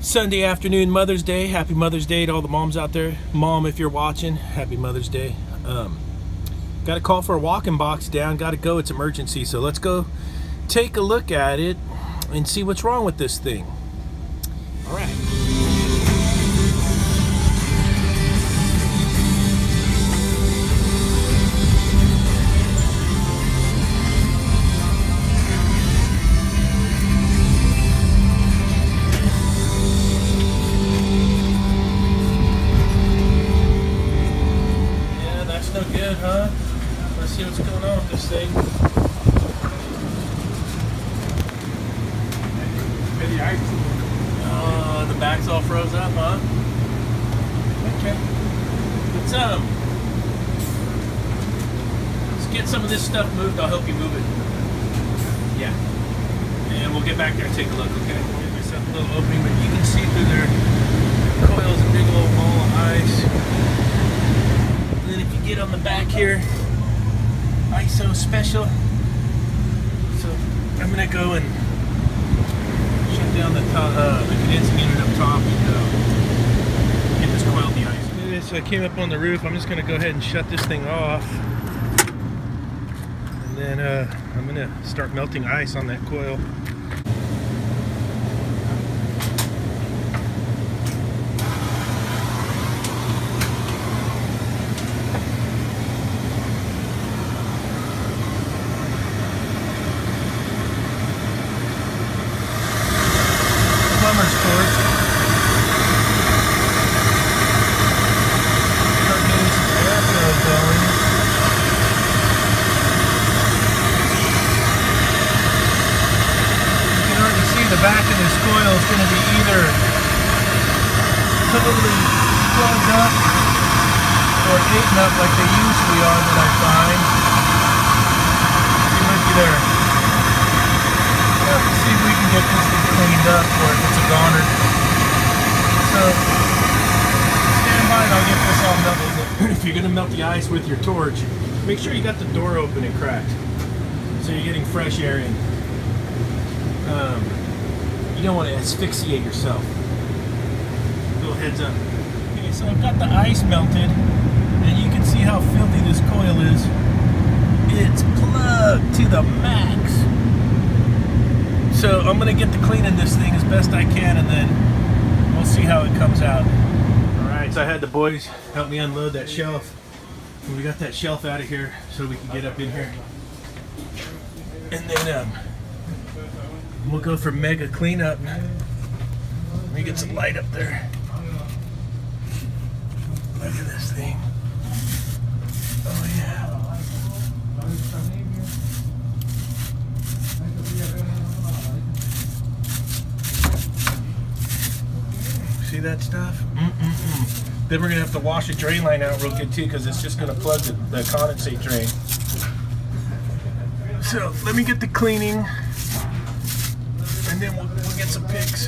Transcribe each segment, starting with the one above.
Sunday afternoon, Mother's Day. Happy Mother's Day to all the moms out there. Mom, if you're watching, happy Mother's Day. Got a call for a walk-in box down. Got to go. It's emergency. So let's go take a look at it and see what's wrong with this thing. All right. No good, huh? Let's see what's going on with this thing. Oh, the back's all froze up, huh? Okay. Let's get some of this stuff moved. I'll help you move it. Yeah. And we'll get back there and take a look, okay? Give myself a little opening, but you can see through there. Coil's a big old ball of ice. And then if you get on the back here, ISO special. So I'm gonna go and shut down the top, the condensing unit up top and get this coil de-iced. So I came up on the roof. I'm just gonna go ahead and shut this thing off, and then I'm gonna start melting ice on that coil. Plumber's torch. Start getting some airflow going. You can already see the back of this coil is going to be either totally plugged up or eaten up like they usually are that I find. See, looky there. Let's see if we can get this thing cleaned up or if it's a goner. So, stand by and I'll get this all melted. If you're going to melt the ice with your torch, make sure you got the door open and cracked, so you're getting fresh air in. You don't want to asphyxiate yourself. Little heads up. Okay, so I've got the ice melted, and you can see how filthy this coil is. It's plugged to the max. So I'm going to get to cleaning this thing as best I can, and then we'll see how it comes out. Alright, so I had the boys help me unload that shelf. And we got that shelf out of here so we can get up in here. And then we'll go for mega cleanup. Let me get some light up there. Look at this thing. Oh yeah. See that stuff? Then we're going to have to wash the drain line out real good too, because it's just going to plug the condensate drain. So let me get the cleaning, and then we'll get some pics.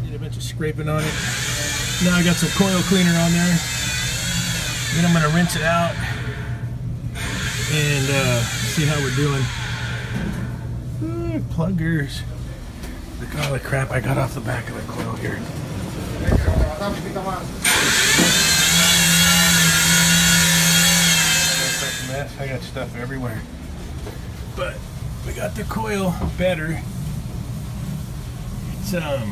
Did a bunch of scraping on it. Now I got some coil cleaner on there. Then I'm going to rinse it out and see how we're doing. Pluggers. Look at all the crap I got off the back of the coil here. I got stuff everywhere. But we got the coil better. It's let's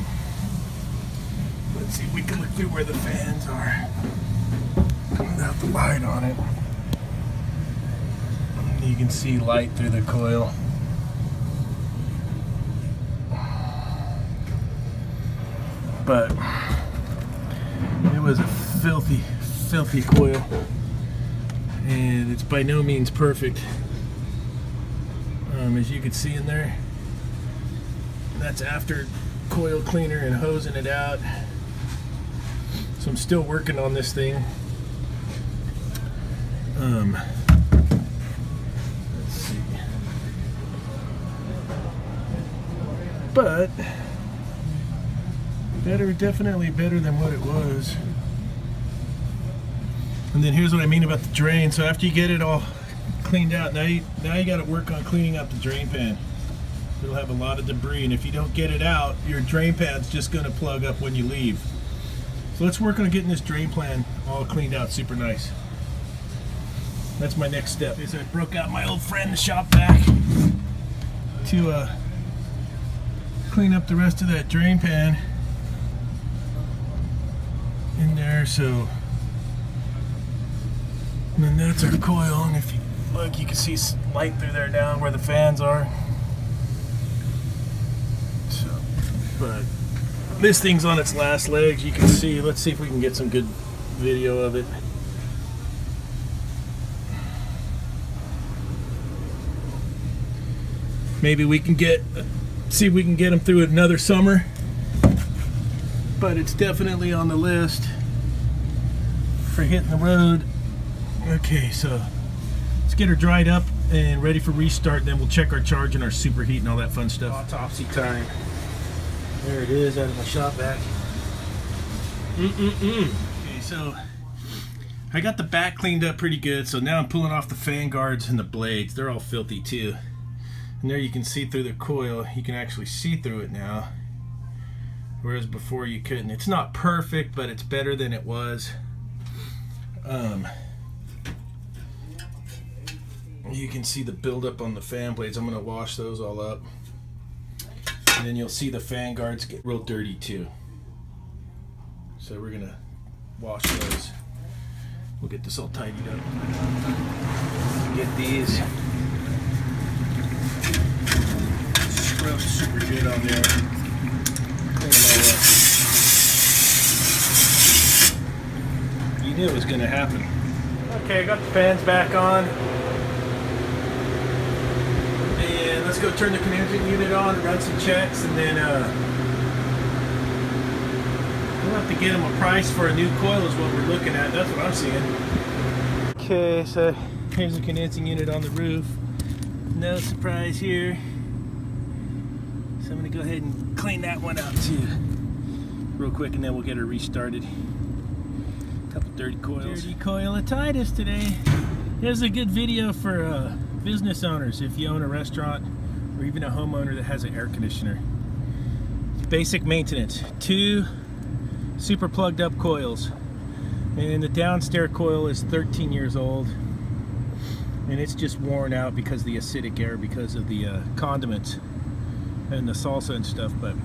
see if we can look through where the fans are without the light on it. You can see light through the coil. But it was a filthy coil, and it's by no means perfect. As you can see in there, that's after coil cleaner and hosing it out. So I'm still working on this thing. Let's see. But better, definitely better than what it was. And then here's what I mean about the drain. So after you get it all cleaned out, now you got to work on cleaning out the drain pan. It'll have a lot of debris, and if you don't get it out, your drain pad's just going to plug up when you leave. So let's work on getting this drain pan all cleaned out super nice. That's my next step. Is I broke out my old friend, the shop vac, to clean up the rest of that drain pan in there. So, and then that's our coil, and if you look, you can see light through there down where the fans are. So, but this thing's on its last legs, you can see. Let's see if we can get some good video of it. Maybe we can see if we can get them through another summer. But it's definitely on the list for hitting the road. Okay, so let's get her dried up and ready for restart. Then we'll check our charge and our superheat and all that fun stuff. Autopsy time. There it is out of my shop vac. Okay, so I got the back cleaned up pretty good. So now I'm pulling off the fan guards and the blades. They're all filthy too. And there you can see through the coil. You can actually see through it now, whereas before you couldn't. It's not perfect, but it's better than it was. You can see the buildup on the fan blades. I'm going to wash those all up. And then you'll see the fan guards get real dirty too. So we're going to wash those. We'll get this all tidied up. Get these. Scrub super good on there. Clean them all up. You knew it was going to happen. Okay, I got the fans back on. And let's go turn the condensing unit on, run some checks, and then we'll have to get them a price for a new coil is what we're looking at. That's what I'm seeing. Okay, so here's the condensing unit on the roof. No surprise here. So I'm going to go ahead and clean that one out too real quick, and then we'll get her restarted. A couple dirty coils. Dirty coilitis today. Here's a good video for business owners if you own a restaurant or even a homeowner that has an air conditioner. Basic maintenance. 2 super plugged up coils, and the downstairs coil is 13 years old, and it's just worn out because of the acidic air, because of the condiments and the salsa and stuff. But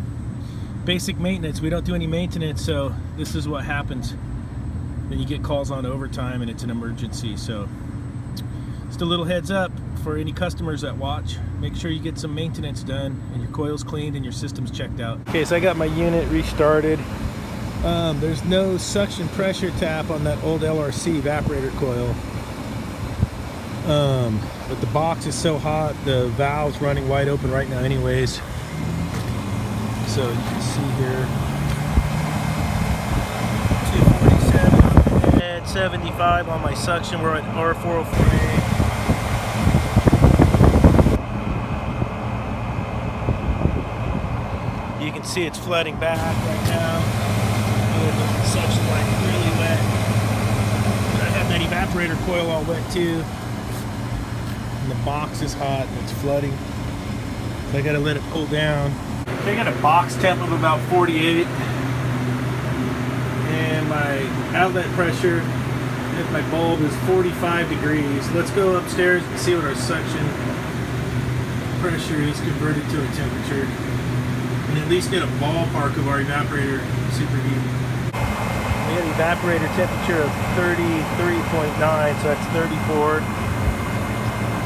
basic maintenance, we don't do any maintenance, so this is what happens. Then you get calls on overtime and it's an emergency. So just a little heads up for any customers that watch. Make sure you get some maintenance done and your coil's cleaned and your system's checked out. Okay, so I got my unit restarted. There's no suction pressure tap on that old LRC evaporator coil. But the box is so hot, the valve's running wide open right now anyways. So you can see here, 247 and 75 on my suction. We're at R404A. You can see it's flooding back right now. The suction line is really wet. I have that evaporator coil all wet too. And the box is hot and it's flooding. So I gotta let it cool down. I got a box temp of about 48. And my outlet pressure at my bulb is 45 degrees. Let's go upstairs and see what our suction pressure is converted to a temperature. And at least get a ballpark of our evaporator superheat. We had an evaporator temperature of 33.9, so that's 34.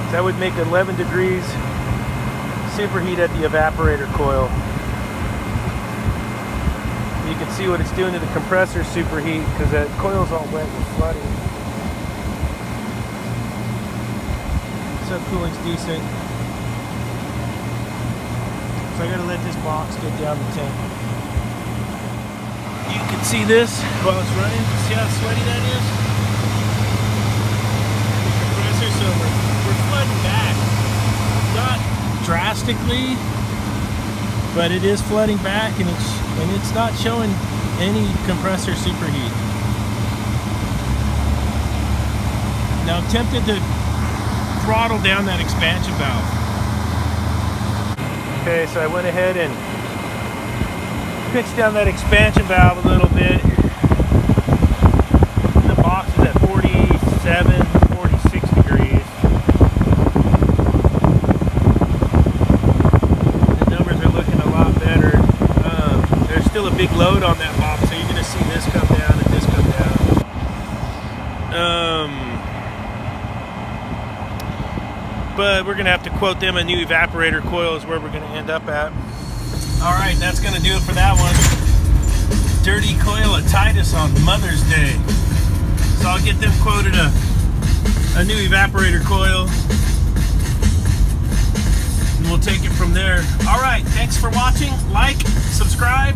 So that would make 11 degrees superheat at the evaporator coil. You can see what it's doing to the compressor superheat because that coil's all wet and flooding. Subcooling's decent. So I gotta let this box get down the temp. You can see this while it's running. See how sweaty that is? The compressor, so we're flooding back. Not drastically, but it is flooding back, and it's not showing any compressor superheat. Now I'm tempted to throttle down that expansion valve. Okay, so I went ahead and pinched down that expansion valve a little bit. The box is at 47, 46 degrees. The numbers are looking a lot better. There's still a big load on that box, so you're going to see this come down and this come down. But we're going to have to quote them a new evaporator coil is where we're going to end up at. Alright, that's going to do it for that one. Dirty coil of Titus on Mother's Day. So I'll get them quoted a new evaporator coil. And we'll take it from there. Alright, thanks for watching. Like, subscribe.